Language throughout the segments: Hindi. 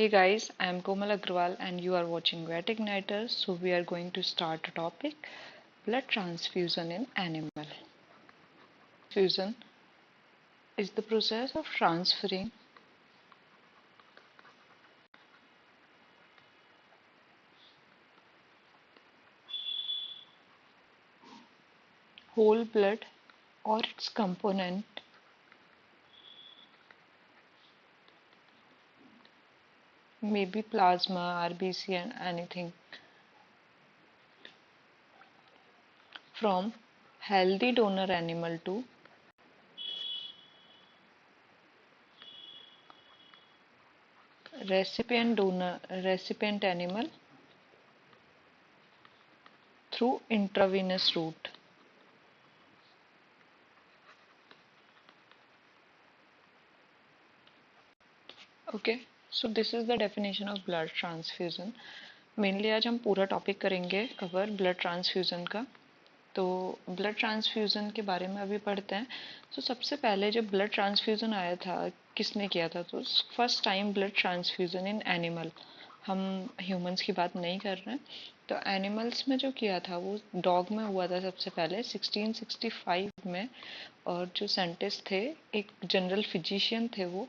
Hey guys, I am Komal Agrawal and you are watching Vet Igniter. So we are going to start a topic, blood transfusion in animal. Transfusion is the process of transferring whole blood or its component maybe plasma, RBC and anything from healthy donor animal to recipient animal through intravenous route. Okay, so this is the definition of blood transfusion. Mainly आज हम पूरा टॉपिक करेंगे कवर ब्लड ट्रांसफ्यूज़न का। तो ब्लड ट्रांसफ्यूज़न के बारे में अभी पढ़ते हैं। तो सबसे पहले जब ब्लड ट्रांसफ्यूज़न आया था, किसने किया था? तो first time blood transfusion in animal, हम ह्यूमंस की बात नहीं कर रहे हैं। तो एनिमल्स में जो किया था वो डॉग में हुआ था सबसे पहले 1665 में। और जो साइंटिस्ट थे, एक जनरल फिजिशियन थे वो,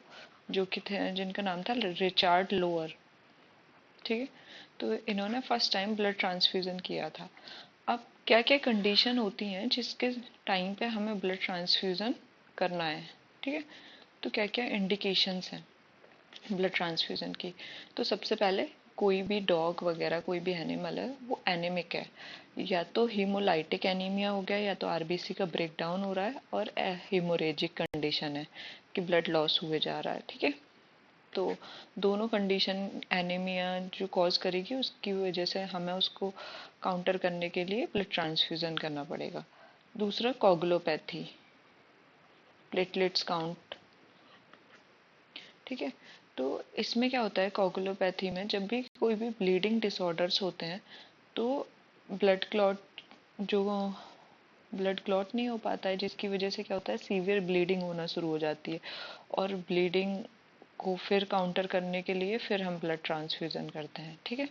जो कि थे जिनका नाम था रिचार्ड लोअर। ठीक है, तो इन्होंने फर्स्ट टाइम ब्लड ट्रांसफ्यूज़न किया था। अब क्या क्या कंडीशन होती हैं जिसके टाइम पे हमें ब्लड ट्रांसफ्यूज़न करना है? ठीक है, तो क्या क्या इंडिकेशंस हैं ब्लड ट्रांसफ्यूज़न की? तो सबसे पहले कोई भी डॉग वगैरह कोई भी एनिमल है वो एनीमिक है, या तो हीमोलाइटिक एनीमिया हो गया, या तो आरबीसी का ब्रेकडाउन हो रहा है, और हीमोरेजिक कंडीशन है कि ब्लड लॉस हुए जा रहा है। ठीक है, तो दोनों कंडीशन एनीमिया जो कॉज करेगी उसकी वजह से हमें उसको काउंटर करने के लिए ब्लड ट्रांसफ्यूज़न करना पड़ेगा। दूसरा कोगुलोपैथी, प्लेटलेट्स काउंट। ठीक है, तो इसमें क्या होता है कोगुलोपैथी में, जब भी कोई भी ब्लीडिंग डिसऑर्डर्स होते हैं तो ब्लड क्लॉट जो ब्लड क्लॉट नहीं हो पाता है, जिसकी वजह से क्या होता है सीवियर ब्लीडिंग होना शुरू हो जाती है। और ब्लीडिंग को फिर काउंटर करने के लिए फिर हम ब्लड ट्रांसफ्यूज़न करते हैं। ठीक है,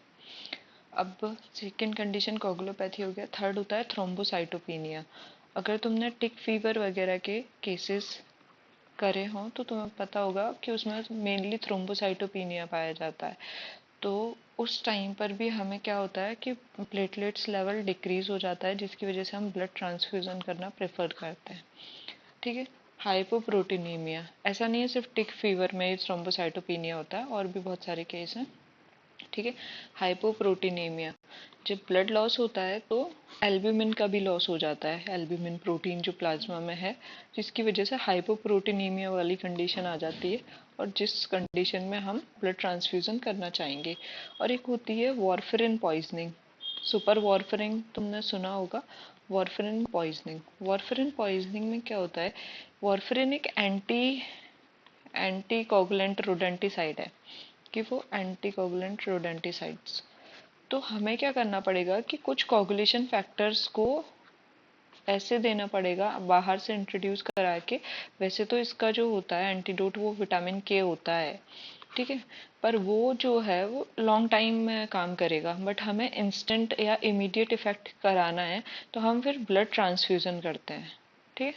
अब सेकेंड कंडीशन कोगुलोपैथी हो गया। थर्ड होता है थ्रोम्बोसाइटोपिनिया। अगर तुमने टिक फीवर वगैरह के केसेस करे हों तो तुम्हें पता होगा कि उसमें मेनली थ्रोम्बोसाइटोपिनिया पाया जाता है। तो उस टाइम पर भी हमें क्या होता है कि प्लेटलेट्स लेवल डिक्रीज हो जाता है, जिसकी वजह से हम ब्लड ट्रांसफ्यूज़न करना प्रेफर करते हैं। ठीक है, हाइपोप्रोटीनीमिया, ऐसा नहीं है सिर्फ टिक फीवर में ही थ्रोम्बोसाइटोपिनिया होता है, और भी बहुत सारे केस हैं। ठीक है, हाइपोप्रोटीनेमिया, जब ब्लड लॉस होता है तो एल्ब्यूमिन का भी लॉस हो जाता है, एल्ब्यूमिन प्रोटीन जो प्लाज्मा में है, जिसकी वजह से हाइपोप्रोटीनेमिया वाली कंडीशन आ जाती है, और जिस कंडीशन में हम ब्लड ट्रांसफ्यूज़न करना चाहेंगे। और एक होती है वारफेरिन पॉइजनिंग, सुपर वारफेरिन तुमने सुना होगा। वारफेरिन पॉइजनिंग में क्या होता है, वारफेरिन एक एंटी कोगुलेंट रोडेंटिसाइड है, कि वो एंटी कोगुलेंट रोडेंटिसाइड्स। तो हमें क्या करना पड़ेगा कि कुछ कोगुलेशन फैक्टर्स को ऐसे देना पड़ेगा बाहर से इंट्रोड्यूस करा के। वैसे तो इसका जो होता है एंटीडोट वो विटामिन के होता है, ठीक है, पर वो जो है वो लॉन्ग टाइम में काम करेगा, बट हमें इंस्टेंट या इमीडिएट इफेक्ट कराना है, तो हम फिर ब्लड ट्रांसफ्यूज़न करते हैं। ठीक है,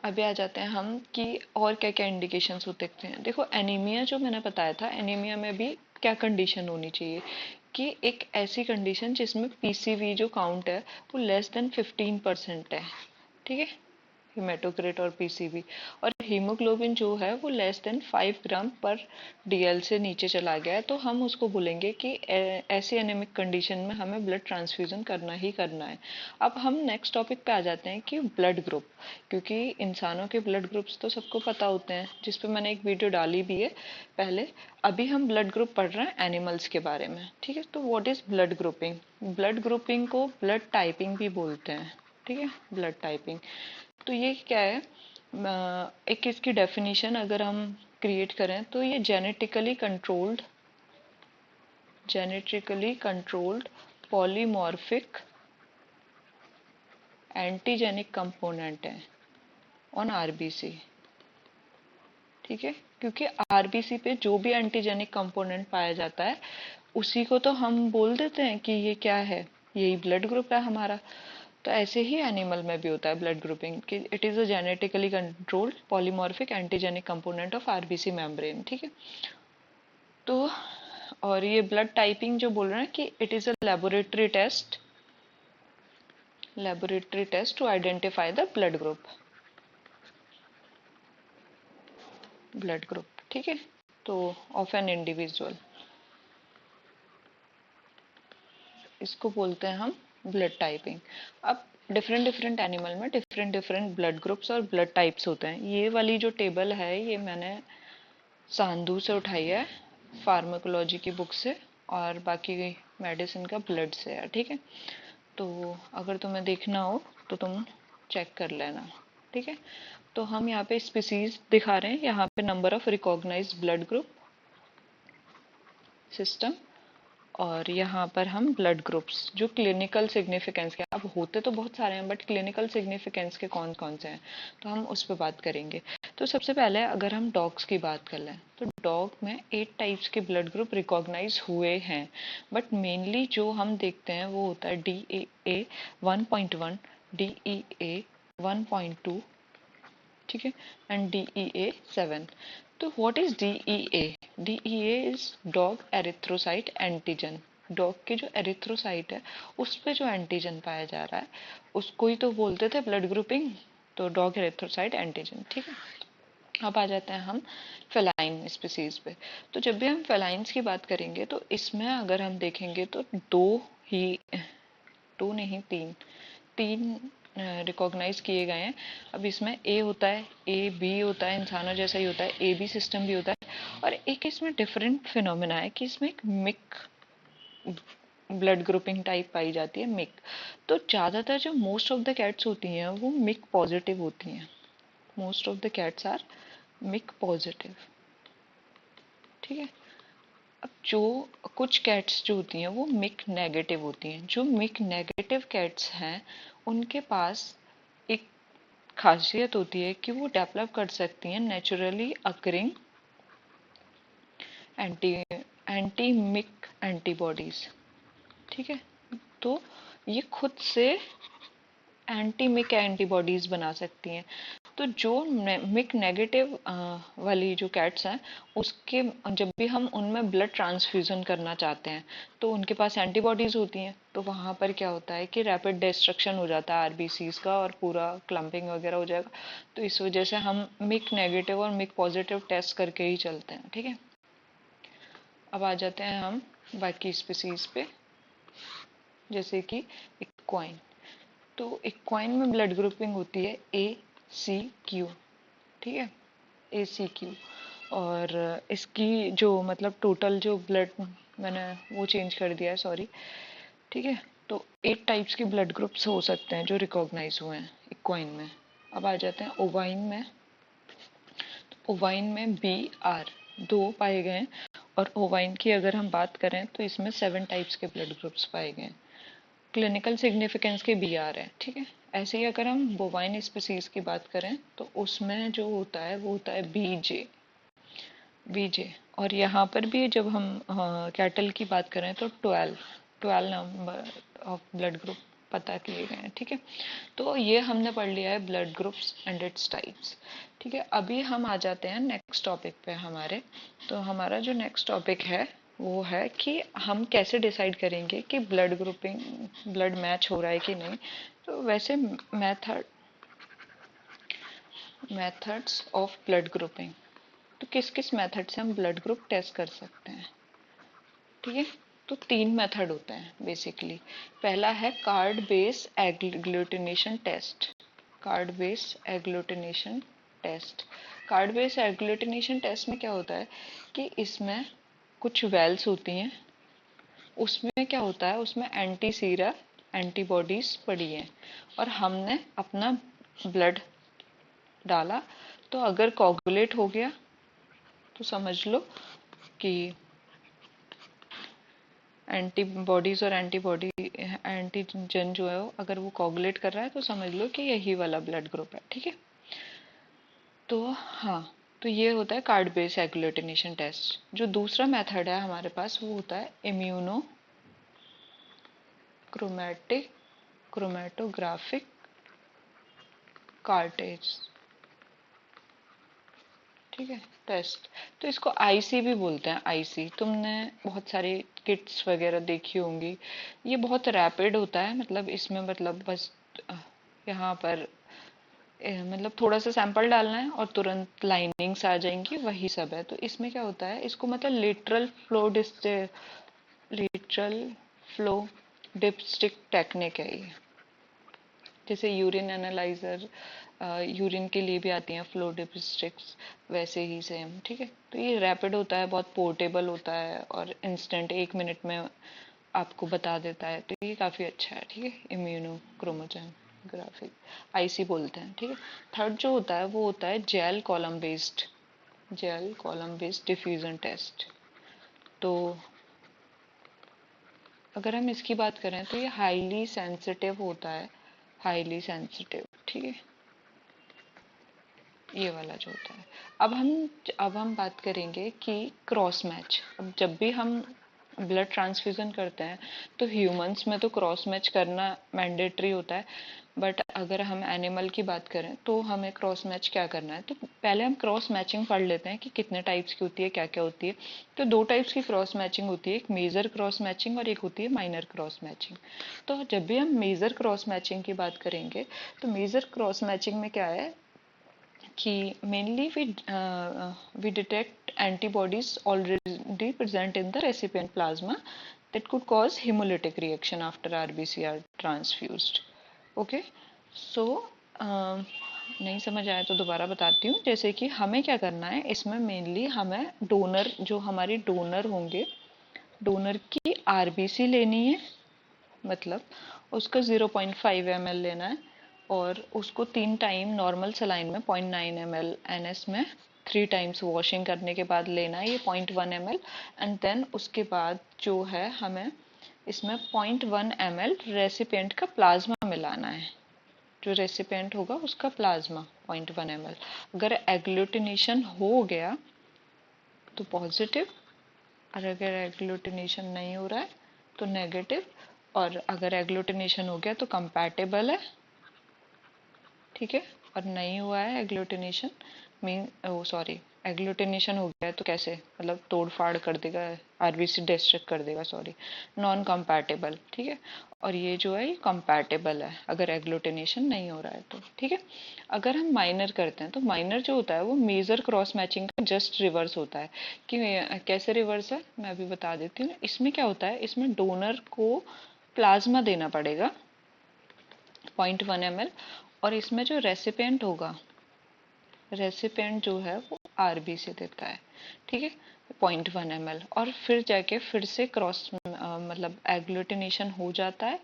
अभी आ जाते हैं हम कि और क्या क्या इंडिकेशंस हो सकते हैं। देखो एनीमिया जो मैंने बताया था, एनीमिया में भी क्या कंडीशन होनी चाहिए कि एक ऐसी कंडीशन जिसमें पीसीवी जो काउंट है वो लेस देन 15% है। ठीक है, हेमाटोक्रिट और पीसीबी। और हीमोग्लोबिन जो है वो लेस देन 5 ग्राम पर डीएल से नीचे चला गया है, तो हम उसको बोलेंगे कि ऐसी एनेमिक कंडीशन में हमें ब्लड ट्रांसफ्यूज़न करना ही करना है। अब हम नेक्स्ट टॉपिक पे आ जाते हैं कि ब्लड ग्रुप, क्योंकि इंसानों के ब्लड ग्रुप्स तो सबको पता होते हैं, जिस पे मैंने एक वीडियो डाली भी है पहले। अभी हम ब्लड ग्रुप पढ़ रहे हैं एनिमल्स के बारे में। ठीक है, तो what is blood grouping? Blood grouping को ब्लड टाइपिंग भी बोलते हैं। ठीक है, ब्लड टाइपिंग, तो ये क्या है? एक इसकी डेफिनेशन अगर हम क्रिएट करें तो ये genetically controlled polymorphic antigenic component है ऑन आरबीसी। ठीक है, क्योंकि आरबीसी पे जो भी एंटीजेनिक कंपोनेंट पाया जाता है उसी को तो हम बोल देते हैं कि ये क्या है, यही ब्लड ग्रुप है हमारा। तो ऐसे ही एनिमल में भी होता है ब्लड ग्रुपिंग कि it is a genetically controlled polymorphic antigenic component of RBC membrane. ठीक है, तो और ये ब्लड टाइपिंग जो बोल रहे हैं कि it is a laboratory test to identify the blood group. ठीक है, तो ऑफ एन इंडिविजुअल, इसको बोलते हैं हम ब्लड टाइपिंग। अब डिफरेंट डिफरेंट एनिमल में डिफरेंट डिफरेंट ब्लड ग्रुप्स और ब्लड टाइप्स होते हैं। ये वाली जो टेबल है ये मैंने सांधू से उठाई है, फार्माकोलॉजी की बुक से, और बाकी मेडिसिन का ब्लड से है। ठीक है, तो अगर तुम्हें देखना हो तो तुम चेक कर लेना। ठीक है, तो हम यहाँ पे स्पीसीज दिखा रहे हैं, यहाँ पे number of recognise blood group system, और यहाँ पर हम ब्लड ग्रुप्स जो क्लिनिकल सिग्निफिकेंस के, अब होते तो बहुत सारे हैं बट क्लिनिकल सिग्निफिकेंस के कौन कौन से हैं तो हम उस पर बात करेंगे। तो सबसे पहले अगर हम डॉग्स की बात कर लें तो डॉग में 8 टाइप्स के ब्लड ग्रुप रिकॉग्नाइज हुए हैं, बट मेनली जो हम देखते हैं वो होता है DEA 1.1, DEA 1.2, ठीक है, एंड DEA 7। तो what is DEA? DEA is dog erythrocyte antigen. Dog के जो एरिथ्रोसाइट है उस पे जो एंटीजन पाया जा रहा है उसको ही तो बोलते थे ब्लड ग्रुपिंग, तो डॉग एरिथ्रोसाइट एंटीजन। ठीक है, अब आ जाते हैं हम फेलाइन स्पीसीज पे। तो जब भी हम फेलाइंस की बात करेंगे तो इसमें अगर हम देखेंगे तो ही दो नहीं तीन तीन रिकॉग्नाइज किए गए हैं। अब इसमें ए होता है, ए बी होता है, इंसानों जैसा ही होता है, ए बी सिस्टम भी होता है, और एक इसमें डिफरेंट फिनोमेना है कि इसमें एक मिक ब्लड ग्रुपिंग टाइप पाई जाती है, मिक। तो ज़्यादातर जो मोस्ट ऑफ द कैट्स होती हैं वो मिक पॉजिटिव होती हैं, most of the cats are मिक पॉजिटिव। ठीक है, अब जो कुछ कैट्स जो होती हैं वो मिक नेगेटिव होती हैं। जो मिक नेगेटिव कैट्स हैं उनके पास एक खासियत होती है कि वो डेवलप कर सकती हैं नेचुरली अकरिंग एंटी एंटी मिक एंटीबॉडीज। ठीक है, तो ये खुद से एंटी मिक एंटीबॉडीज बना सकती हैं। तो जो मिक नेगेटिव वाली जो कैट्स हैं उसके जब भी हम उनमें ब्लड ट्रांसफ्यूजन करना चाहते हैं तो उनके पास एंटीबॉडीज होती हैं, तो वहाँ पर क्या होता है कि रैपिड डिस्ट्रक्शन हो जाता है आरबीसीज का और पूरा क्लम्पिंग वगैरह हो जाएगा। तो इस वजह से हम मिक नेगेटिव और मिक पॉजिटिव टेस्ट करके ही चलते हैं। ठीक है, अब आ जाते हैं हम बाकी स्पीसीज पे, जैसे कि इक्वाइन। तो इक्वाइन में ब्लड ग्रुपिंग होती है ACQ। ठीक है, ACQ, और इसकी जो मतलब टोटल जो ब्लड, मैंने वो चेंज कर दिया है, सॉरी। ठीक है, तो 8 टाइप्स के ब्लड ग्रुप्स हो सकते हैं जो रिकॉग्नाइज हुए हैं इक्वाइन में। अब आ जाते हैं ओवाइन में। तो ओवाइन में BR 2 पाए गए हैं, और ओवाइन की अगर हम बात करें तो इसमें 7 टाइप्स के ब्लड ग्रुप्स पाए गए हैं, क्लिनिकल सिग्निफिकेंस के BR है। ठीक है, ऐसे ही अगर हम बोवाइन स्पीसीज की बात करें तो उसमें जो होता है वो होता है BJ। और यहाँ पर भी जब हम कैटल की बात करें तो 12 नंबर ऑफ ब्लड ग्रुप पता किए गए हैं। ठीक है, तो ये हमने पढ़ लिया है blood groups and its types. ठीक है, अभी हम आ जाते हैं नेक्स्ट टॉपिक पे हमारे। तो हमारा जो नेक्स्ट टॉपिक है वो है कि हम कैसे डिसाइड करेंगे कि ब्लड ग्रुपिंग, ब्लड मैच हो रहा है कि नहीं। तो वैसे मेथड्स ऑफ ब्लड ग्रुपिंग, तो किस किस मेथड से हम ब्लड ग्रुप टेस्ट कर सकते हैं। ठीक है, तो 3 मेथड होते हैं बेसिकली। पहला है card base agglutination test. Card base agglutination test. Card base agglutination test में क्या होता है कि इसमें कुछ वेल्स होती हैं, उसमें क्या होता है, उसमें एंटी सीरा एंटीबॉडीज पड़ी हैं और हमने अपना ब्लड डाला, तो अगर कोगुलेट हो गया तो समझ लो कि एंटीबॉडीज और एंटीबॉडी एंटीजन जो है अगर वो कोगुलेट कर रहा है तो समझ लो कि यही वाला ब्लड ग्रुप है। ठीक है, तो हाँ, तो ये होता है कार्ड बेस्ड एग्लूटिनेशन टेस्ट। जो दूसरा मेथड है हमारे पास वो होता है इम्यूनो क्रोमेटिक क्रोमेटोग्राफिक कार्टेज, ठीक है, टेस्ट। तो इसको आईसी भी बोलते हैं। आईसी तुमने बहुत सारी किट्स वगैरह देखी होंगी। ये बहुत रैपिड होता है, मतलब इसमें मतलब बस यहाँ पर मतलब थोड़ा सा सैंपल डालना है और तुरंत लाइनिंग्स आ जाएंगी, वही सब है। तो इसमें क्या होता है, इसको मतलब लिटरल फ्लो डिपस्टिक टेक्निक है ये। जैसे यूरिन एनालाइजर, यूरिन के लिए भी आती हैं फ्लो डिपस्टिक्स, वैसे ही सेम, ठीक है। तो ये रैपिड होता है, बहुत पोर्टेबल होता है और इंस्टेंट 1 मिनट में आपको बता देता है। तो ये काफ़ी अच्छा है, ठीक है। इम्यूनो क्रोमोटोग्राफिक आईसी बोलते हैं, ठीक है। थर्ड जो होता है वो होता है gel column based diffusion test. तो अगर हम इसकी बात करें तो ये हाईली सेंसिटिव होता है, हाईली सेंसिटिव, ठीक है, ये वाला जो होता है। अब हम बात करेंगे कि क्रॉस मैच। अब जब भी हम ब्लड ट्रांसफ्यूजन करते हैं तो ह्यूमंस में तो क्रॉस मैच करना मैंडेटरी होता है, बट अगर हम एनिमल की बात करें तो हमें क्रॉस मैच क्या करना है। तो पहले हम क्रॉस मैचिंग पढ़ लेते हैं कि कितने टाइप्स की होती है, क्या क्या होती है। तो दो टाइप्स की क्रॉस मैचिंग होती है, एक मेजर क्रॉस मैचिंग और एक होती है माइनर क्रॉस मैचिंग। तो जब भी हम मेजर क्रॉस मैचिंग की बात करेंगे तो मेजर क्रॉस मैचिंग में क्या है कि mainly we detect antibodies already present in the recipient plasma that could cause hemolytic reaction after RBC are transfused. Okay, so नहीं समझ आया तो दोबारा बताती हूँ। जैसे कि हमें क्या करना है इसमें, मेनली हमें डोनर, जो हमारे डोनर होंगे, डोनर की आरबीसी लेनी है, मतलब उसका 0.5 ml लेना है और उसको 3 टाइम नॉर्मल सलाइन में 0.9 ml NS में 3 टाइम्स वॉशिंग करने के बाद लेना है ये 0.1 ml। एंड देन उसके बाद जो है हमें इसमें 0.1 ml रेसिपिएंट का प्लाज्मा मिलाना है। जो रेसिपिएंट होगा उसका प्लाज्मा 0.1 ml। अगर एग्लूटिनेशन हो गया तो पॉजिटिव, और अगर एग्लूटिनेशन नहीं हो रहा है तो नेगेटिव, और अगर एग्लूटिनेशन हो गया तो कंपैटिबल है, ठीक है। और नहीं हुआ है agglutination, mean oh sorry, agglutination हो गया है तो कैसे, मतलब तोड़ फाड़ कर देगा, आरबीसी डिस्ट्रक्ट कर देगा, सॉरी, नॉन कंपैटिबल, ठीक है। और ये जो है ये कंपैटिबल है अगर एग्लूटिनेशन नहीं हो रहा है तो, ठीक है। अगर हम माइनर करते हैं तो माइनर जो होता है वो मेजर क्रॉस मैचिंग का जस्ट रिवर्स होता है। कि कैसे रिवर्स है मैं अभी बता देती हूँ। इसमें क्या होता है, इसमें डोनर को प्लाज्मा देना पड़ेगा 0.1 ml, और इसमें जो रेसिपिएंट होगा, रेसिपिएंट जो है वो आरबीसी देता है, ठीक है, 0.1 ml। और फिर जाके फिर से क्रॉस मतलब एग्लूटिनेशन हो जाता है।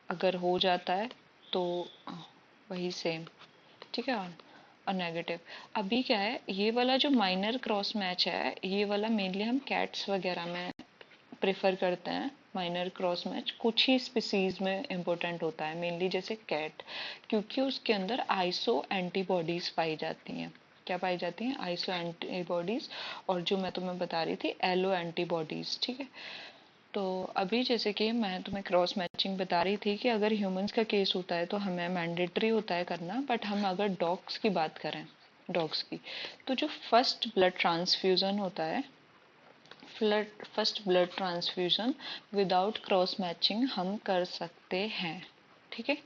अगर हो जाता है तो वही सेम, ठीक है। और नेगेटिव। अभी क्या है, ये वाला जो माइनर क्रॉस मैच है ये वाला मेनली हम कैट्स वगैरह में प्रेफर करते हैं। माइनर क्रॉस मैच कुछ ही स्पीसीज में इम्पोर्टेंट होता है, मेनली जैसे कैट, क्योंकि उसके अंदर आइसो एंटीबॉडीज पाई जाती हैं। क्या पाई जाती हैं, आइसो एंटीबॉडीज। और जो मैं तुम्हें बता रही थी एलो एंटीबॉडीज, ठीक है। तो अभी जैसे कि मैं तुम्हें क्रॉस मैचिंग बता रही थी कि अगर ह्यूमंस का केस होता है तो हमें मैंडेटरी होता है करना, बट हम अगर डॉग्स की बात करें, डॉग्स की, तो जो फर्स्ट ब्लड ट्रांसफ्यूज़न होता है, first blood transfusion without cross matching हम कर सकते हैं, ठीक है।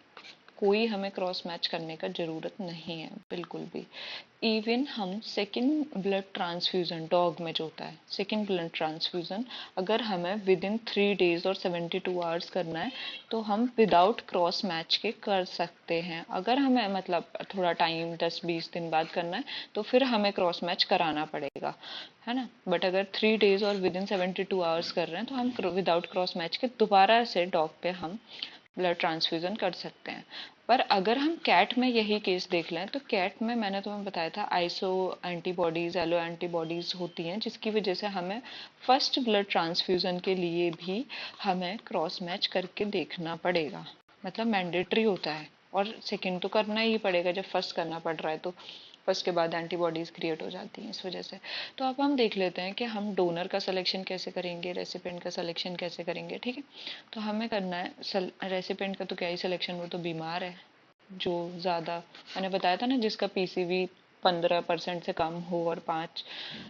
कोई हमें क्रॉस मैच करने का ज़रूरत नहीं है बिल्कुल भी। इवन हम सेकेंड ब्लड ट्रांसफ्यूज़न, डॉग में जो होता है सेकेंड ब्लड ट्रांसफ्यूज़न, अगर हमें विद इन 3 days और 72 hours करना है तो हम विदाउट क्रॉस मैच के कर सकते हैं। अगर हमें मतलब थोड़ा टाइम 10-20 दिन बाद करना है तो फिर हमें क्रॉस मैच कराना पड़ेगा, है ना। बट अगर 3 days और विद इन 72 hours कर रहे हैं तो हम विदाउट क्रॉस मैच के दोबारा से डॉग पे हम ब्लड ट्रांसफ्यूजन कर सकते हैं। पर अगर हम कैट में यही केस देख लें तो कैट में मैंने तुम्हें बताया था आइसो एंटीबॉडीज, एलो एंटीबॉडीज होती हैं, जिसकी वजह से हमें फर्स्ट ब्लड ट्रांसफ्यूजन के लिए भी हमें क्रॉस मैच करके देखना पड़ेगा, मतलब मैंडेटरी होता है। और सेकंड तो करना ही पड़ेगा जब फर्स्ट करना पड़ रहा है तो। और उसके बाद एंटीबॉडीज़ क्रिएट हो जाती हैं इस वजह से। तो अब हम देख लेते हैं कि हम डोनर का सिलेक्शन कैसे करेंगे, रेसिपिएंट का सिलेक्शन कैसे करेंगे। ठीक है, तो हमें करना है रेसिपिएंट का तो क्या ही सिलेक्शन, वो तो बीमार है, जो ज़्यादा, मैंने बताया था ना, जिसका पीसीवी 15% से कम हो और 5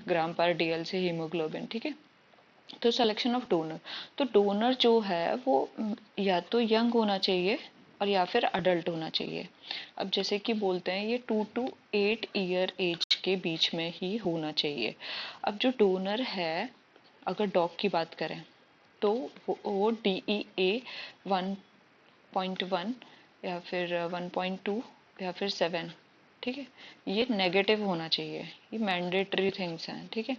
ग्राम पर डीएल से हीमोग्लोबिन। ठीक है, तो सिलेक्शन ऑफ डोनर, तो डोनर जो है वो या तो यंग होना चाहिए और या फिर अडल्ट होना चाहिए। अब जैसे कि बोलते हैं ये 2 to 8 ईयर एज के बीच में ही होना चाहिए। अब जो डोनर है, अगर डॉग की बात करें तो वो DEA 1.1 या फिर 1.2 या फिर 7, ठीक है, ये नेगेटिव होना चाहिए, ये मैंडेटरी थिंग्स हैं। ठीक है,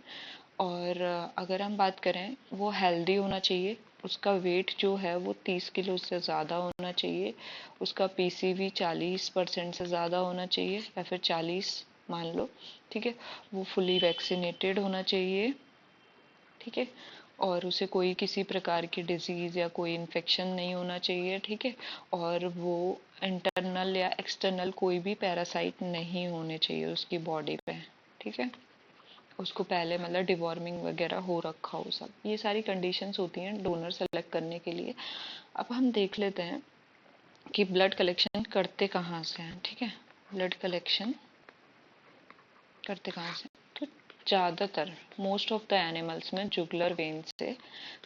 और अगर हम बात करें, वो हेल्दी होना चाहिए, उसका वेट जो है वो 30 किलो से ज़्यादा होना चाहिए, उसका पीसीवी 40% से ज़्यादा होना चाहिए या फिर 40 मान लो। ठीक है, वो फुली वैक्सीनेटेड होना चाहिए। ठीक है, और उसे कोई किसी प्रकार की डिजीज़ या कोई इन्फेक्शन नहीं होना चाहिए। ठीक है, और वो इंटरनल या एक्सटर्नल कोई भी पैरासाइट नहीं होने चाहिए उसकी बॉडी पे। ठीक है, उसको पहले मतलब डिवॉर्मिंग वगैरह हो रखा हो, सब ये सारी कंडीशंस होती हैं डोनर सेलेक्ट करने के लिए। अब हम देख लेते हैं कि ब्लड कलेक्शन करते कहाँ से हैं। ठीक है, ब्लड कलेक्शन करते कहाँ से, तो ज़्यादातर मोस्ट ऑफ द एनिमल्स में जुगुलर वेन से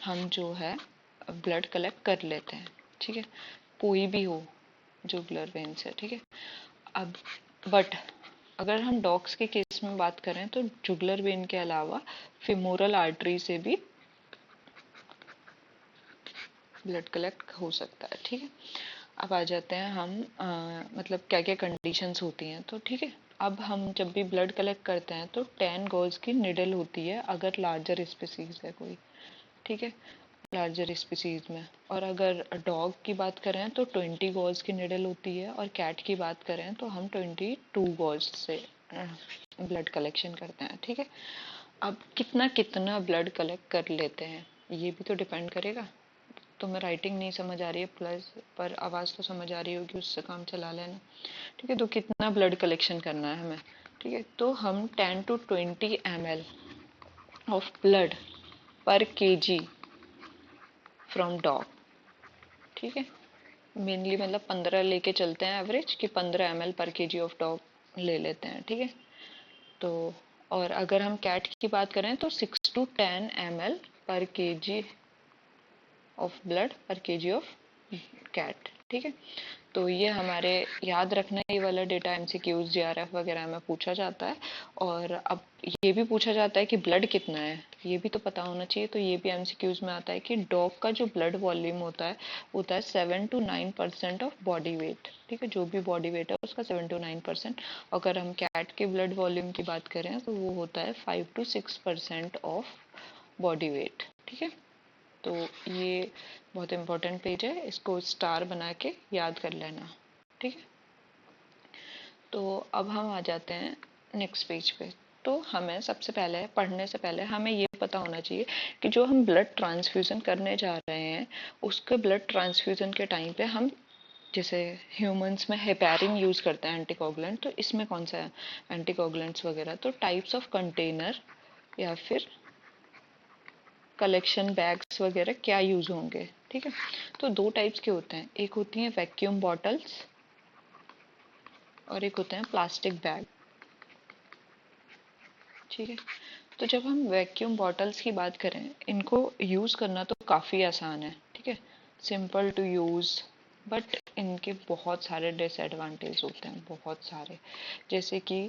हम जो है ब्लड कलेक्ट कर लेते हैं। ठीक है, कोई भी हो जुगुलर वेन से। ठीक है, अब बट अगर हम डॉग्स के केस में बात करें तो जुगुलर वेन के अलावा फिमोरल आर्टरी से भी ब्लड कलेक्ट हो सकता है। ठीक है, अब आ जाते हैं हम मतलब क्या क्या कंडीशंस होती हैं। तो ठीक है, अब हम जब भी ब्लड कलेक्ट करते हैं तो 10 गॉज की निडल होती है अगर लार्जर स्पीसीज है कोई। ठीक है, लार्जर स्पीसीज में, और अगर डॉग की बात करें तो 20 गॉज की निडल होती है, और कैट की बात करें तो हम 22 गॉज से ब्लड कलेक्शन करते हैं। ठीक है, अब कितना कितना ब्लड कलेक्ट कर लेते हैं ये भी तो डिपेंड करेगा। तो मैं राइटिंग नहीं समझ आ रही है प्लस, पर आवाज़ तो समझ आ रही होगी, उससे काम चला लेना। ठीक है, तो कितना ब्लड कलेक्शन करना है हमें। ठीक है, तो हम 10 to 20 ml ऑफ ब्लड पर केजी फ्रॉम डॉग। ठीक है, मेनली मतलब 15 लेके चलते हैं एवरेज, कि 15 ml पर केजी ऑफ डॉग ले लेते हैं। ठीक है, तो और अगर हम कैट की बात करें तो 6 to 10 ml पर केजी ऑफ ब्लड पर केजी ऑफ कैट। ठीक है, तो ये हमारे याद रखना, ये वाला डेटा एमसीक्यूज जेआरएफ वगैरह में पूछा जाता है। और अब ये भी पूछा जाता है कि ब्लड कितना है, ये भी तो पता होना चाहिए। तो ये भी एमसीक्यूज में आता है कि डॉग का जो ब्लड वॉल्यूम होता है 7 to 9% ऑफ बॉडी वेट। ठीक है, जो भी बॉडी वेट है उसका 7 to 9%। अगर हम कैट के ब्लड वॉल्यूम की बात करें तो वो होता है 5 to 6% ऑफ बॉडी वेट। ठीक है, तो ये बहुत इम्पोर्टेंट पेज है, इसको स्टार बना के याद कर लेना। ठीक है, तो अब हम आ जाते हैं नेक्स्ट पेज पे। तो हमें सबसे पहले पढ़ने से पहले हमें ये पता होना चाहिए कि जो हम ब्लड ट्रांसफ्यूज़न करने जा रहे हैं, उसके ब्लड ट्रांसफ्यूज़न के टाइम पे हम, जैसे ह्यूमंस में हेपेरिन यूज़ करते हैं एंटीकोगुलेंट, तो इसमें कौन सा एंटीकोगुलेंट्स वगैरह, तो टाइप्स ऑफ कंटेनर या फिर कलेक्शन बैग्स वगैरह क्या यूज़ होंगे। ठीक है, तो 2 टाइप्स के होते हैं, एक होती हैं वैक्यूम बॉटल्स और एक होते हैं प्लास्टिक बैग। ठीक है, तो जब हम वैक्यूम बॉटल्स की बात करें, इनको यूज़ करना तो काफ़ी आसान है। ठीक है, सिंपल टू यूज़, बट इनके बहुत सारे डिसएडवांटेज होते हैं, बहुत सारे। जैसे कि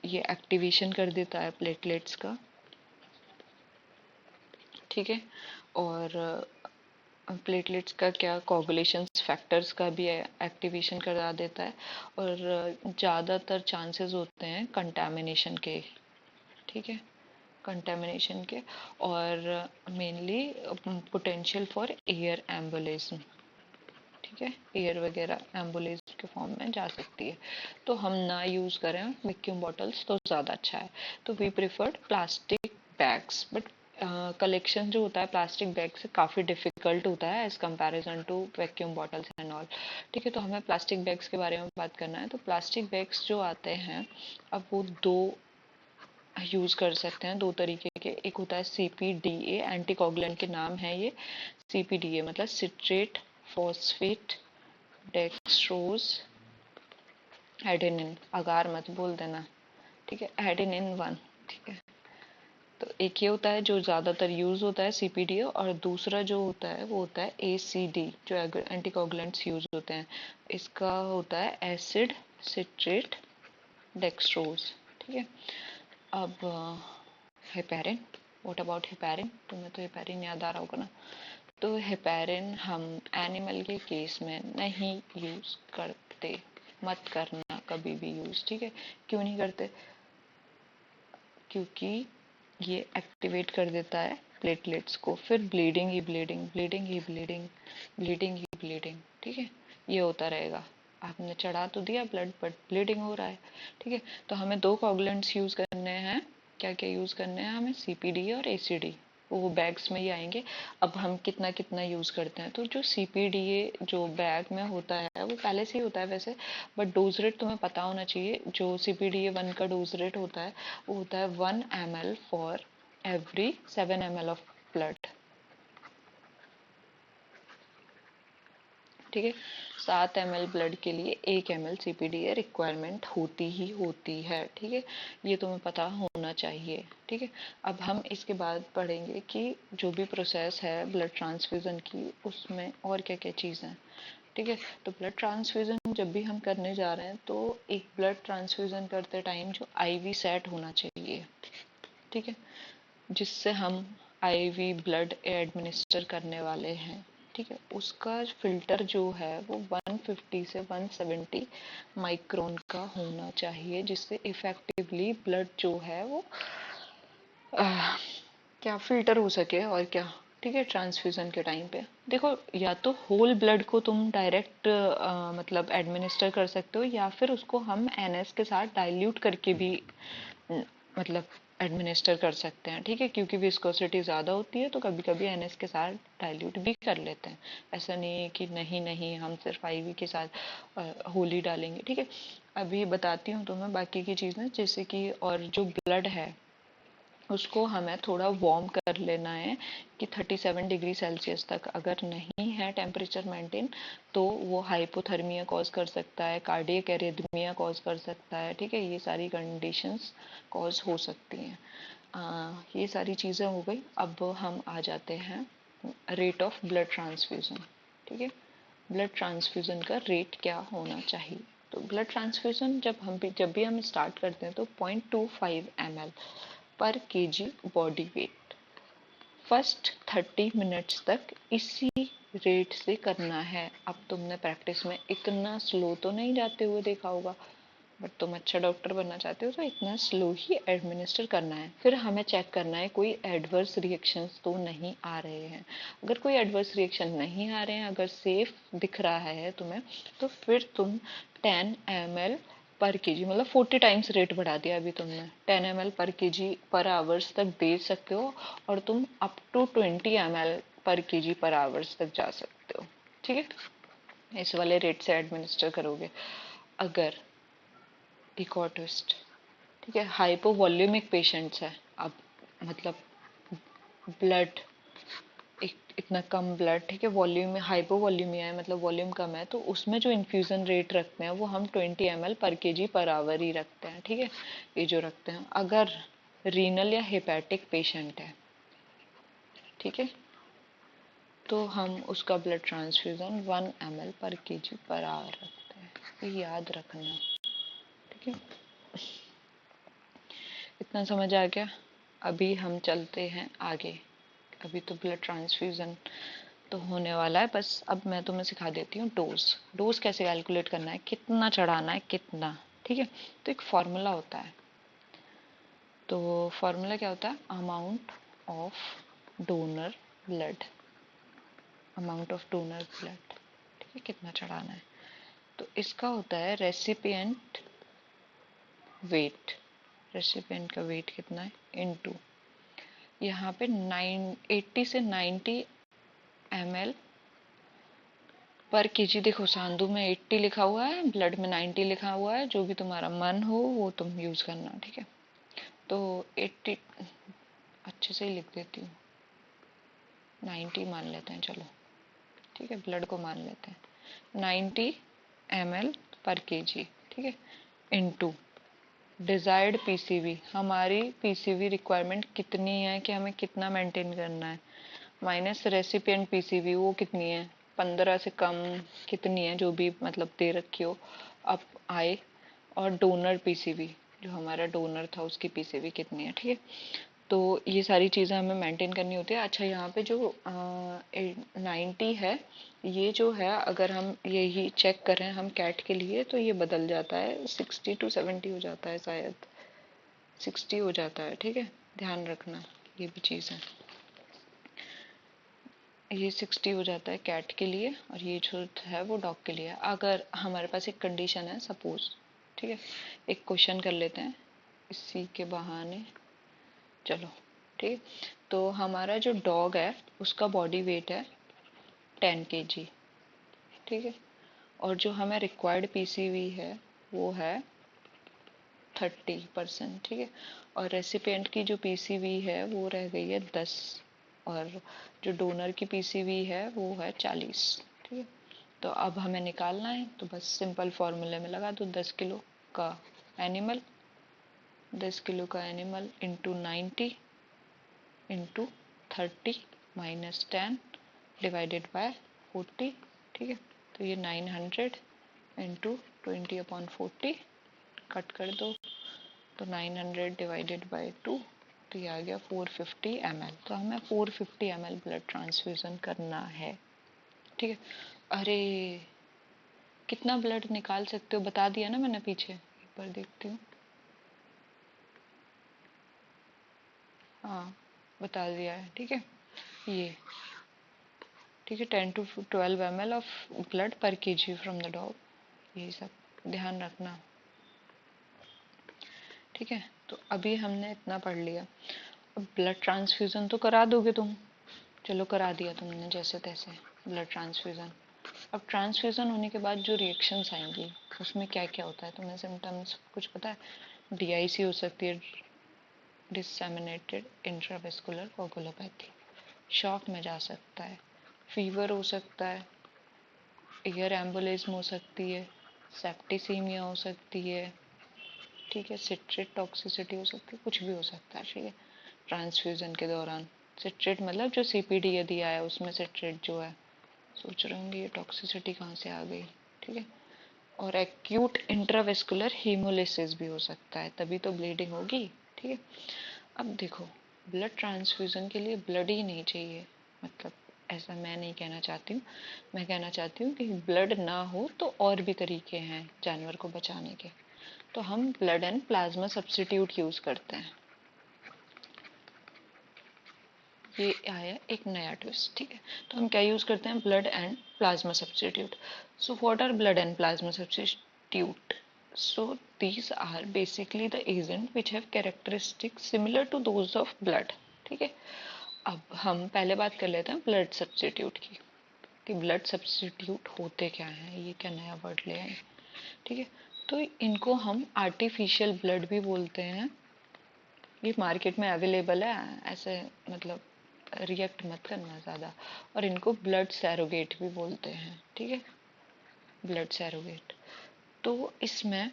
ये एक्टिवेशन कर देता है प्लेटलेट्स का। ठीक है, और प्लेटलेट्स का क्या, कोगुलेशन फैक्टर्स का भी एक्टिवेशन करा देता है, और ज़्यादातर चांसेस होते हैं कंटामिनेशन के। ठीक है, कंटामिनेशन के, और मेनली पोटेंशियल फॉर एयर एम्बुलिज्म। ठीक है, एयर वगैरह एम्बुलेंस के फॉर्म में जा सकती है, तो हम ना यूज़ करें वैक्यूम बॉटल्स तो ज़्यादा अच्छा है। तो we preferred plastic bags, but collection जो होता है प्लास्टिक बैग से काफ़ी डिफ़िकल्ट होता है as comparison to vacuum bottles and all. ठीक है, तो हमें प्लास्टिक बैग्स के बारे में बात करना है। तो प्लास्टिक बैग्स जो आते हैं, अब वो दो यूज़ कर सकते हैं, दो तरीके के। एक होता है CPDA, एंटीकोगुलेंट के नाम है ये। CPDA मतलब सिट्रेट फॉस्फेट डेक्सट्रोज एडेनिन, अगार मत बोल देना, ठीक है, एडेनिन 1। ठीक है, तो एक ये होता है जो ज़्यादातर यूज़ होता है CPDA, और दूसरा जो होता है वो होता है ACD, जो एंटीकोगुलेंट्स यूज़ होते हैं। इसका होता है एसिड सिट्रेट डेक्सट्रोज। ठीक है, अब हेपेरिन, व्हाट अबाउट हेपेरिन? तुम्हें तो हेपेरिन याद आ रहा होगा ना। तो हेपेरिन हम एनिमल के केस में नहीं यूज़ करते, मत करना कभी भी यूज़। ठीक है, क्यों नहीं करते? क्योंकि ये एक्टिवेट कर देता है प्लेटलेट्स को, फिर ब्लीडिंग ही ब्लीडिंग, ब्लीडिंग ही ब्लीडिंग, ब्लीडिंग ही ब्लीडिंग। ठीक है, ये होता रहेगा। आपने चढ़ा तो दिया ब्लड, बट ब्लीडिंग हो रहा है। ठीक है, तो हमें दो कोगुलेंट्स यूज़ करने हैं। क्या क्या यूज़ करने हैं हमें? CPD और ACD, वो बैग्स में ही आएंगे। अब हम कितना कितना यूज़ करते हैं, तो जो CPDA जो बैग में होता है वो पहले से ही होता है वैसे, बट डोज रेट तुम्हें पता होना चाहिए। जो CPDA 1 का डोज रेट होता है वो होता है 1 ml for every 7 ml of blood. ठीक है, 7 ml ब्लड के लिए 1 ml CPDA रिक्वायरमेंट होती ही होती है। ठीक है, ये तुम्हें पता होना चाहिए। ठीक है, अब हम इसके बाद पढ़ेंगे कि जो भी प्रोसेस है ब्लड ट्रांसफ्यूज़न की, उसमें और क्या क्या चीज़ें हैं। ठीक है, तो ब्लड ट्रांसफ्यूज़न जब भी हम करने जा रहे हैं तो एक ब्लड ट्रांसफ्यूज़न करते टाइम जो IV सेट होना चाहिए। ठीक है, जिससे हम IV ब्लड एडमिनिस्टर करने वाले हैं। ठीक है, उसका फिल्टर जो है वो 150 से 170 माइक्रोन का होना चाहिए, जिससे इफेक्टिवली ब्लड जो है वो आह, क्या फिल्टर हो सके और क्या। ठीक है, ट्रांसफ्यूज़न के टाइम पे देखो, या तो होल ब्लड को तुम डायरेक्ट मतलब एडमिनिस्टर कर सकते हो, या फिर उसको हम NS के साथ डाइल्यूट करके भी मतलब एडमिनिस्टर कर सकते हैं। ठीक है, क्योंकि विस्कोसिटी ज़्यादा होती है तो कभी कभी NS के साथ डाइल्यूट भी कर लेते हैं। ऐसा नहीं है कि नहीं नहीं हम सिर्फ IV के साथ होली डालेंगे। ठीक है, अभी बताती हूँ तुम्हें बाकी की चीज़ें, जैसे कि और जो ब्लड है उसको हमें थोड़ा वार्म कर लेना है कि 37 डिग्री सेल्सियस तक। अगर नहीं है टेम्परेचर मेंटेन तो वो हाइपोथर्मिया कॉज कर सकता है, कार्डियक एरिथमिया कॉज कर सकता है। ठीक है, ये सारी कंडीशंस कॉज हो सकती हैं। ये सारी चीज़ें हो गई। अब हम आ जाते हैं रेट ऑफ ब्लड ट्रांसफ्यूज़न। ठीक है, ब्लड ट्रांसफ्यूज़न का रेट क्या होना चाहिए? तो ब्लड ट्रांसफ्यूज़न जब भी हम स्टार्ट करते हैं तो 0.25 ml पर KG body weight first 30 minutes तक इसी रेट से करना है। अब तुमने प्रैक्टिस में इतना स्लो तो नहीं जाते हुए देखा होगा, बट तुम अच्छा डॉक्टर बनना चाहते हो तो इतना स्लो ही एडमिनिस्टर करना है। फिर हमें चेक करना है कोई एडवर्स रिएक्शंस तो नहीं आ रहे हैं। अगर कोई एडवर्स रिएक्शन नहीं आ रहे हैं, अगर सेफ दिख रहा है तुम्हें, तो फिर तुम 10 ml पर केजी, मतलब 40 टाइम्स रेट बढ़ा दिया अभी तुमने, 10 ml पर केजी पर आवर्स तक दे सकते हो, और तुम अप टू 20 ml पर केजी पर आवर्स तक जा सकते हो। ठीक है, इस वाले रेट से एडमिनिस्टर करोगे। अगर एक और ट्विस्ट, ठीक है, हाइपोवॉल्यूमिक पेशेंट्स है, अब मतलब ब्लड इतना कम ब्लड, ठीक है, वॉल्यूम में हाइपोवॉल्यूमिया है, मतलब वॉल्यूम कम है, तो उसमें जो इन्फ्यूज़न रेट रखते हैं वो हम 20 ml पर केजी पर आवर ही रखते हैं। ठीक है, ये जो रखते हैं। अगर रीनल या हेपेटिक पेशेंट है, ठीक है, तो हम उसका ब्लड ट्रांसफ्यूज़न 1 ml पर केजी पर आवर रखते हैं। ये याद रखना। ठीक है, इतना समझ आ गया? अभी हम चलते हैं आगे। अभी तो ब्लड ट्रांसफ्यूज़न तो होने वाला है, बस अब मैं तुम्हें सिखा देती हूँ डोज। डोज कैसे कैलकुलेट करना है, कितना चढ़ाना है, कितना। ठीक है, तो एक फॉर्मूला होता है। तो फॉर्मूला क्या होता है? Amount of donor blood, amount of donor blood. ठीक है, कितना चढ़ाना है, तो इसका होता है रेसिपिएंट वेट। रेसिपिएंट का वेट कितना है इनटू यहाँ पे 80 से 90 ml पर केजी। देखो सांदू में 80 लिखा हुआ है, ब्लड में 90 लिखा हुआ है, जो भी तुम्हारा मन हो वो तुम यूज करना, ठीक है। तो 80 अच्छे से ही लिख देती हूँ, 90 मान लेते हैं, चलो ठीक है, ब्लड को मान लेते हैं 90 ml पर केजी, ठीक है, इनटू डिजायर्ड पीसीवी। हमारी पीसीवी रिक्वायरमेंट कितनी है कि हमें कितना मेंटेन करना है, माइनस रेसिपिएंट पीसीवी, वो कितनी है, 15 से कम कितनी है, जो भी मतलब दे रखी हो अब आए, और डोनर पीसीवी, जो हमारा डोनर था उसकी पीसीवी कितनी है, ठीक है। तो ये सारी चीज़ें हमें मेंटेन करनी होती है। अच्छा, यहाँ पे जो 90 है, ये जो है अगर हम यही चेक करें हम कैट के लिए, तो ये बदल जाता है, 60 to 70 हो जाता है, शायद 60 हो जाता है, ठीक है, ध्यान रखना ये भी चीज़ है। ये 60 हो जाता है कैट के लिए, और ये जो है वो डॉग के लिए। अगर हमारे पास एक कंडीशन है, सपोज, ठीक है, एक क्वेश्चन कर लेते हैं इसी के बहाने, चलो ठीक है। तो हमारा जो डॉग है उसका बॉडी वेट है 10 kg, ठीक है, और जो हमें रिक्वायर्ड पीसीवी है वो है 30%, ठीक है, और रेसिपिएंट की जो पीसीवी है वो रह गई है 10, और जो डोनर की पीसीवी है वो है 40, ठीक है। तो अब हमें निकालना है, तो बस सिंपल फॉर्मूले में लगा दो, 10 किलो का एनिमल, 10 किलो का animal into 90 into 30 minus 10 divided by 40, ठीक है। तो ये 900 इंटू 20/40 कट कर दो, तो 900 डिवाइडेड बाय 2, तो ये आ गया 450 ml। तो हमें 450 ml ब्लड ट्रांसफ्यूज़न करना है, ठीक है। अरे कितना ब्लड निकाल सकते हो बता दिया ना मैंने पीछे, एक बार देखती हूँ, हाँ बता दिया है, ठीक है, ये ठीक है, 10 to 12 ml ऑफ ब्लड पर केजी फ्रॉम द डॉग, यही सब ध्यान रखना, ठीक है। तो अभी हमने इतना पढ़ लिया, अब ब्लड ट्रांसफ्यूज़न तो करा दोगे तुम, चलो करा दिया तुमने जैसे तैसे ब्लड ट्रांसफ्यूज़न। अब ट्रांसफ्यूज़न होने के बाद जो रिएक्शंस आएंगी उसमें क्या क्या होता है, तुम्हें सिम्टम्स कुछ पता है? डीआईसी हो सकती है, डिससेमिनेटेड इंट्रावेस्कुलर कोगुलोपैथी, शॉक में जा सकता है, फीवर हो सकता है, एयर एम्बोलिज्म हो सकती है, सेप्टिसीमिया हो सकती है, ठीक है, सिट्रेट टॉक्सिसिटी हो सकती है, कुछ भी हो सकता है, ठीक है, ट्रांसफ्यूज़न के दौरान। सिट्रेट मतलब जो सीपीडी यदि आया उसमें सिट्रेट जो है, सोच रहे होंगे ये टॉक्सिसिटी कहाँ से आ गई, ठीक है। और एक्यूट इंट्रावेस्कुलर हीमोलिसिस भी हो सकता है, तभी तो ब्लीडिंग होगी, ठीक है। अब देखो, ब्लड ट्रांसफ्यूज़न के लिए ब्लड ही नहीं चाहिए, मतलब ऐसा मैं नहीं कहना चाहती हूँ, मैं कहना चाहती हूँ कि ब्लड ना हो तो और भी तरीके हैं जानवर को बचाने के, तो हम blood and plasma substitute use करते हैं। ये आया एक नया ट्विस्ट, ठीक है। तो हम क्या यूज़ करते हैं? Blood and plasma substitute. So what are blood and plasma substitute? So these are basically the agent which have characteristics similar to those of blood, ठीक है। अब हम पहले बात कर लेते हैं ब्लड सब्स्टिट्यूट की, कि ब्लड सब्स्टिट्यूट होते क्या हैं, ये क्या नया वर्ड ले आए, ठीक है। तो इनको हम आर्टिफिशियल ब्लड भी बोलते हैं, ये मार्केट में अवेलेबल है, ऐसे मतलब रिएक्ट मत करना ज़्यादा, और इनको ब्लड सैरोगेट भी बोलते हैं, ठीक है, ब्लड सैरोगेट। तो इसमें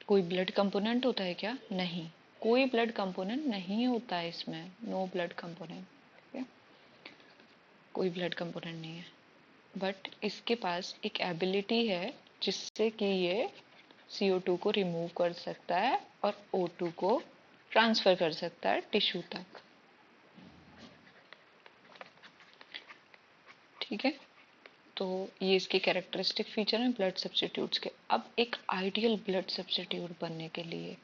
कोई ब्लड कंपोनेंट होता है क्या? नहीं, कोई ब्लड कंपोनेंट नहीं होता है इसमें, नो ब्लड कंपोनेंट, ठीक है, कोई ब्लड कंपोनेंट नहीं है, बट इसके पास एक एबिलिटी है जिससे कि ये CO2 को रिमूव कर सकता है और O2 को ट्रांसफ़र कर सकता है टिश्यू तक, ठीक है। तो ये इसके कैरेक्टरिस्टिक फीचर हैं ब्लड सब्स्टिट्यूट्स के। अब एक आइडियल ब्लड सब्स्टिट्यूट बनने के लिए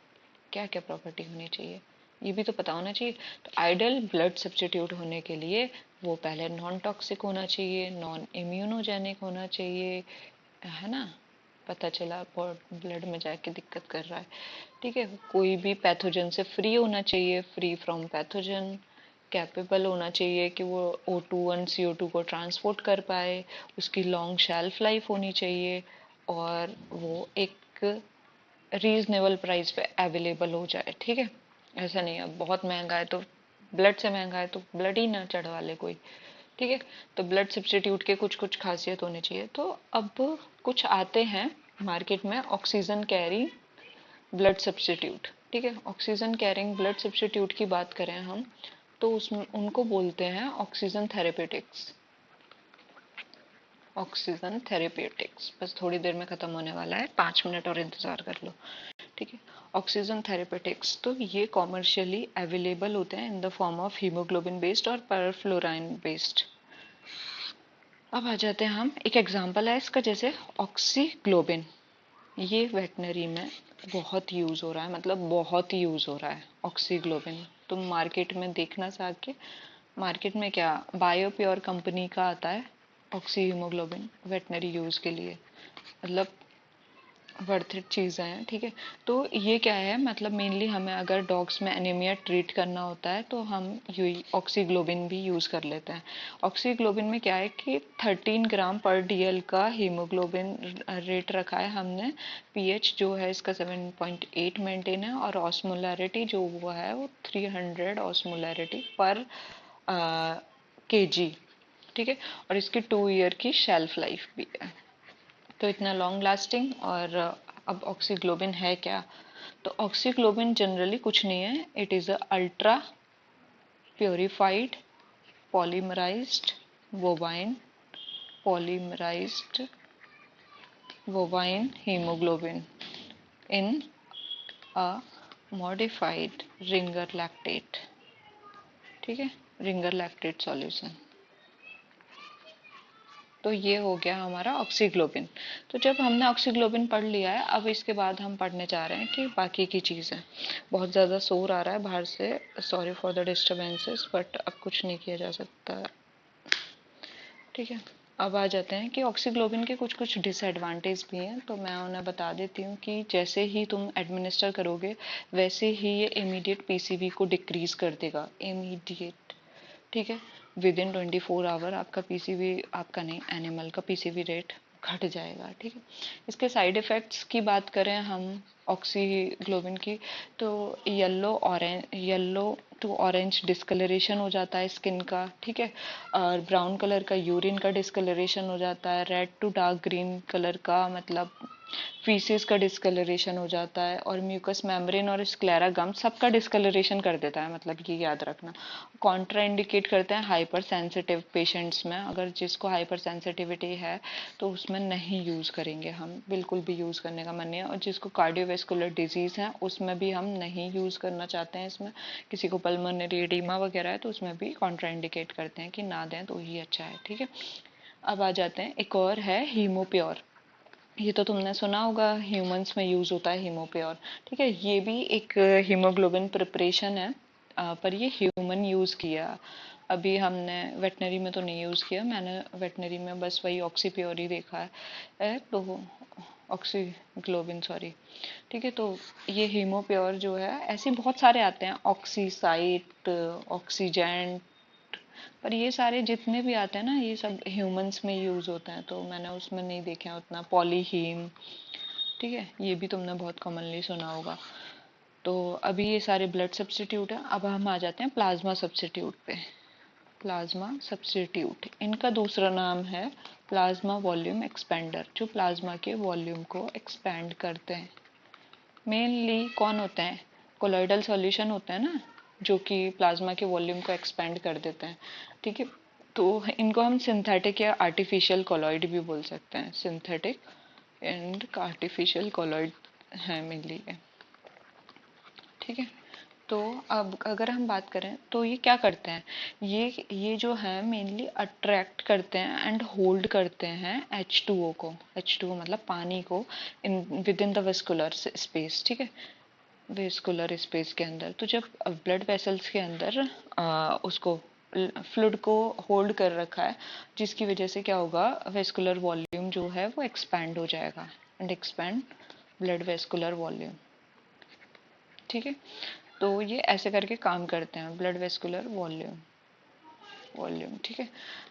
क्या क्या प्रॉपर्टी होनी चाहिए, ये भी तो पता होना चाहिए। तो आइडियल ब्लड सब्स्टिट्यूट होने के लिए वो पहले नॉन टॉक्सिक होना चाहिए, नॉन इम्यूनोजेनिक होना चाहिए, है ना, पता चला ब्लड में जाके दिक्कत कर रहा है, ठीक है। कोई भी पैथोजन से फ्री होना चाहिए, फ्री फ्रॉम पैथोजन, कैपेबल होना चाहिए कि वो O2 और CO2 को ट्रांसपोर्ट कर पाए, उसकी लॉन्ग शेल्फ लाइफ होनी चाहिए, और वो एक रीजनेबल प्राइस पे अवेलेबल हो जाए। ठीक है, ऐसा नहीं अब बहुत महंगा है तो ब्लड से महंगा है तो ब्लड ही ना चढ़वा ले कोई। ठीक है, तो ब्लड सब्स्टिट्यूट के कुछ कुछ खासियत होनी चाहिए। तो अब कुछ आते हैं मार्केट में ऑक्सीजन कैरी ब्लड सब्स्टिट्यूट। ठीक है, ऑक्सीजन कैरिंग ब्लड सब्स्टिट्यूट की बात करें हम तो उसमें उनको बोलते हैं ऑक्सीजन थेरेपेटिक्स। ऑक्सीजन थेरेपेटिक्स बस थोड़ी देर में खत्म होने वाला है, 5 मिनट और इंतजार कर लो। ठीक है, ऑक्सीजन थेरेपेटिक्स तो ये कॉमर्शियली अवेलेबल होते हैं in the form of haemoglobin based और परफ्लोराइन बेस्ड। अब आ जाते हैं हम, एक एग्जांपल है इसका, जैसे ऑक्सीग्लोबिन। ये वेटनरी में बहुत यूज़ हो रहा है, मतलब बहुत ही यूज़ हो रहा है ऑक्सीग्लोबिन। तुम मार्केट में देखना जाके, मार्केट में क्या बायोप्योर कंपनी का आता है ऑक्सी हीमोग्लोबिन वेटनरी यूज़ के लिए, मतलब वर्थ इट चीज़ें हैं। ठीक है, तो ये क्या है, मतलब मेनली हमें अगर डॉग्स में एनीमिया ट्रीट करना होता है तो हम यही ऑक्सीग्लोबिन भी यूज़ कर लेते हैं। ऑक्सीग्लोबिन में क्या है कि 13 ग्राम/dl का हीमोग्लोबिन रेट रखा है हमने। पीएच जो है इसका 7.8 मेंटेन है, और ऑस्मोलैरिटी जो हुआ है वो 300 ऑस्मोलैरिटी पर केजी। ठीक है, और इसकी 2 ईयर की शेल्फ लाइफ भी है, तो इतना लॉन्ग लास्टिंग। और अब ऑक्सीग्लोबिन है क्या, तो ऑक्सीग्लोबिन जनरली कुछ नहीं है, it is a ultra purified polymerised bovine polymerised bovine haemoglobin in a modified Ringer lactate. ठीक है, रिंगर लैक्टेट सॉल्यूशन। तो ये हो गया हमारा ऑक्सीग्लोबिन। तो जब हमने ऑक्सीग्लोबिन पढ़ लिया है, अब इसके बाद हम पढ़ने जा रहे हैं कि बाकी की चीज़ें। बहुत ज़्यादा शोर आ रहा है बाहर से, sorry for the disturbances, but अब कुछ नहीं किया जा सकता। ठीक है, अब आ जाते हैं कि ऑक्सीग्लोबिन के कुछ कुछ डिसएडवांटेज भी हैं, तो मैं उन्हें बता देती हूँ कि जैसे ही तुम एडमिनिस्टर करोगे वैसे ही ये इमीडिएट पीसीवी को डिक्रीज कर देगा, इमीडिएट। ठीक है, विद इन 24 आवर आपका पीसीवी, आपका नहीं एनिमल का पीसीवी रेट घट जाएगा। ठीक है, इसके साइड इफ़ेक्ट्स की बात करें हम ऑक्सीग्लोबिन की, तो येलो टू ऑरेंज डिस्कलरेशन हो जाता है स्किन का। ठीक है, और ब्राउन कलर का यूरिन का डिस्कलरेशन हो जाता है, red to dark green colour का मतलब फीसेस का डिस्कलरेशन हो जाता है, और म्यूकस मेम्ब्रेन और स्क्लेरा गम सबका डिस्कलरेशन कर देता है, मतलब ये याद रखना। कॉन्ट्रा इंडिकेट करते हैं हाइपर सेंसिटिव पेशेंट्स में, अगर जिसको हाइपर सेंसिटिविटी है तो उसमें नहीं यूज़ करेंगे हम, बिल्कुल भी यूज़ करने का मन नहीं है। और जिसको कार्डियोवेस्कुलर डिजीज़ है उसमें भी हम नहीं यूज़ करना चाहते हैं इसमें, किसी को पल्मोनरी एडिमा वगैरह है तो उसमें भी कॉन्ट्रा इंडिकेट करते हैं कि ना दें तो ही अच्छा है। ठीक है, अब आ जाते हैं, एक और है हीमोप्योर। ये तो तुमने सुना होगा, ह्यूमंस में यूज़ होता है हीमोप्योर। ठीक है, ये भी एक हीमोग्लोबिन प्रिपरेशन है, पर ये ह्यूमन यूज़ किया। अभी हमने वेटनरी में तो नहीं यूज़ किया, मैंने वेटनरी में बस वही ऑक्सीप्योर ही देखा है, तो ऑक्सीग्लोबिन सॉरी। ठीक है, तो ये हीमोप्योर जो है, ऐसे बहुत सारे आते हैं, ऑक्सीसाइट, ऑक्सीजेंट, पर ये सारे जितने भी आते हैं ना ये सब ह्यूमंस में यूज़ होते हैं, तो मैंने उसमें नहीं देखा उतना। पॉलीहीम, ठीक है, ये भी तुमने बहुत कॉमनली सुना होगा। तो अभी ये सारे ब्लड सब्स्टिट्यूट हैं, अब हम आ जाते हैं प्लाज्मा सब्स्टिट्यूट पे। प्लाज्मा सब्स्टिट्यूट, इनका दूसरा नाम है प्लाज्मा वॉल्यूम एक्सपेंडर, जो प्लाज्मा के वॉल्यूम को एक्सपेंड करते हैं। मेनली कौन होते हैं, कोलॉइडल सॉल्यूशन होते हैं ना, जो कि प्लाज्मा के वॉल्यूम को एक्सपेंड कर देते हैं। ठीक है, तो इनको हम सिंथेटिक या आर्टिफिशियल कोलॉइड भी बोल सकते हैं, सिंथेटिक एंड आर्टिफिशियल कोलॉइड है मेनली ये। ठीक है, तो अब अगर हम बात करें तो ये क्या करते हैं, ये जो है मेनली अट्रैक्ट करते हैं एंड होल्ड करते हैं H2O को, H2O मतलब पानी को, in with in the vascular space. ठीक है, वेस्कुलर स्पेस के अंदर, तो जब ब्लड वेसल्स के अंदर उसको फ्लूइड को होल्ड कर रखा है, जिसकी वजह से क्या होगा, वेस्कुलर वॉल्यूम जो है वो एक्सपैंड हो जाएगा, and expand blood vascular volume. ठीक है, तो ये ऐसे करके काम करते हैं, ब्लड वेस्कुलर वॉल्यूम। ठीक है,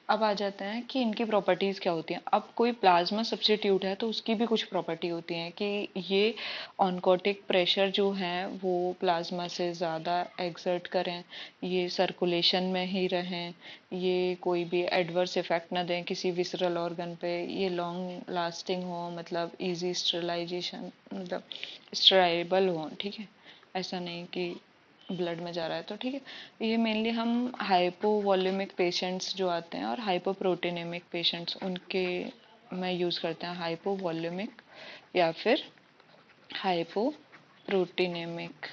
अब आ जाते हैं कि इनकी प्रॉपर्टीज़ क्या होती हैं। अब कोई प्लाज्मा सब्स्टिट्यूट है तो उसकी भी कुछ प्रॉपर्टी होती हैं कि ये ऑनकोटिक प्रेशर जो है वो प्लाज्मा से ज़्यादा एक्सर्ट करें, ये सर्कुलेशन में ही रहें, ये कोई भी एडवर्स इफेक्ट ना दें किसी विसरल ऑर्गन पे, ये लॉन्ग लास्टिंग हो, मतलब इजी स्टरलाइजेशन, मतलब स्टराइबल हो। ठीक है, ऐसा नहीं कि ब्लड में जा रहा है। तो ठीक है, ये मेनली हम हाइपोवॉल्यूमिक पेशेंट्स जो आते हैं और हाइपोप्रोटीनेमिक पेशेंट्स उनके में यूज़ करते हैं, हाइपोवॉल्यूमिक या फिर हाइपोप्रोटीनेमिक।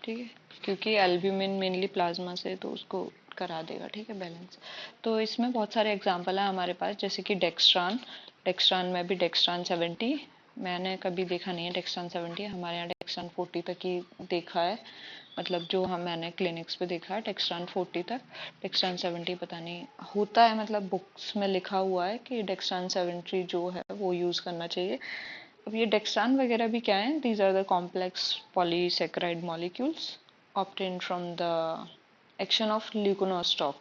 ठीक है, क्योंकि एल्ब्यूमिन मेनली प्लाज्मा से तो उसको करा देगा। ठीक है, बैलेंस। तो इसमें बहुत सारे एग्जांपल हैं हमारे पास, जैसे कि डेक्स्ट्रान में भी डेक्स्ट्रान 70, मैंने कभी देखा नहीं है डेक्स्ट्रान 70, हमारे यहाँ डेक्स्ट्रान 40 तक ही देखा है, मतलब जो मैंने क्लिनिक्स पे देखा है डेक्स्ट्रान 40 तक। डेक्स्ट्रान 70 पता नहीं होता है, मतलब बुक्स में लिखा हुआ है कि डेक्स्ट्रान 70 जो है वो यूज़ करना चाहिए। अब ये डेक्स्ट्रान वगैरह भी क्या है, these are the complex polysaccharide molecules obtained from the action of leuconostoc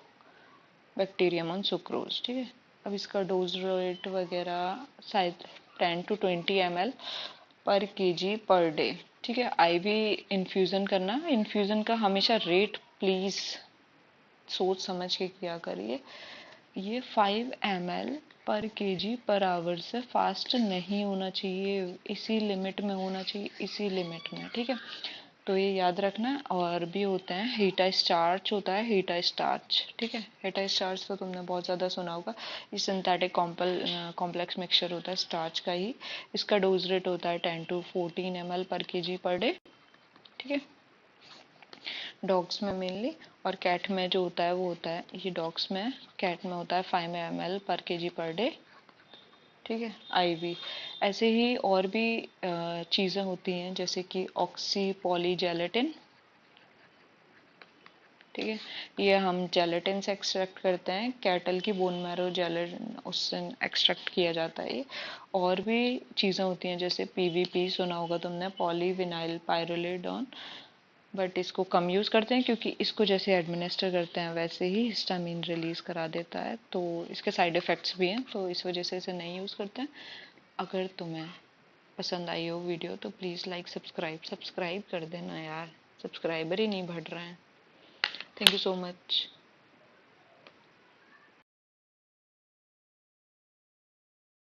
bacterium on sucrose. ठीक है, अब इसका डोज रेट वगैरह शायद 10 to 20 ml पर केजी पर डे। ठीक है, आईवी इन्फ्यूज़न करना, इन्फ्यूज़न का हमेशा रेट प्लीज़ सोच समझ के किया करिए। ये 5 ml पर केजी पर आवर से फास्ट नहीं होना चाहिए, इसी लिमिट में होना चाहिए, इसी लिमिट में। ठीक है, तो ये याद रखना। और भी होते हैं, हीटा स्टार्च होता है, हीटा स्टार्च। ठीक है, हीटा स्टार्च तो तुमने बहुत ज़्यादा सुना होगा, ये सिंथेटिक कॉम्प्लेक्स मिक्सचर होता है स्टार्च का ही। इसका डोज रेट होता है 10 to 14 ml पर केजी पर डे। ठीक है, डॉग्स में मेनली, और कैट में जो होता है वो होता है, ये डॉग्स में, कैट में होता है 5 ml पर केजी पर डे। ठीक है, आईवी। ऐसे ही और भी चीज़ें होती हैं, जैसे कि ऑक्सी पॉलीजेलेटिन। ठीक है, ये हम जेलेटिन से एक्सट्रैक्ट करते हैं, कैटल की बोन मैरो जेलेटिन उससे एक्सट्रैक्ट किया जाता है ये। और भी चीज़ें होती हैं, जैसे पीवीपी सुना होगा तुमने, पॉलीविनाइल पायरोलिडोन, बट इसको कम यूज़ करते हैं क्योंकि इसको जैसे एडमिनिस्टर करते हैं वैसे ही हिस्टामिन रिलीज़ करा देता है, तो इसके साइड इफ़ेक्ट्स भी हैं, तो इस वजह से इसे नहीं यूज़ करते हैं। अगर तुम्हें पसंद आई हो वीडियो तो प्लीज़ लाइक सब्सक्राइब कर देना यार, सब्सक्राइबर ही नहीं बढ़ रहे हैं। Thank you so much.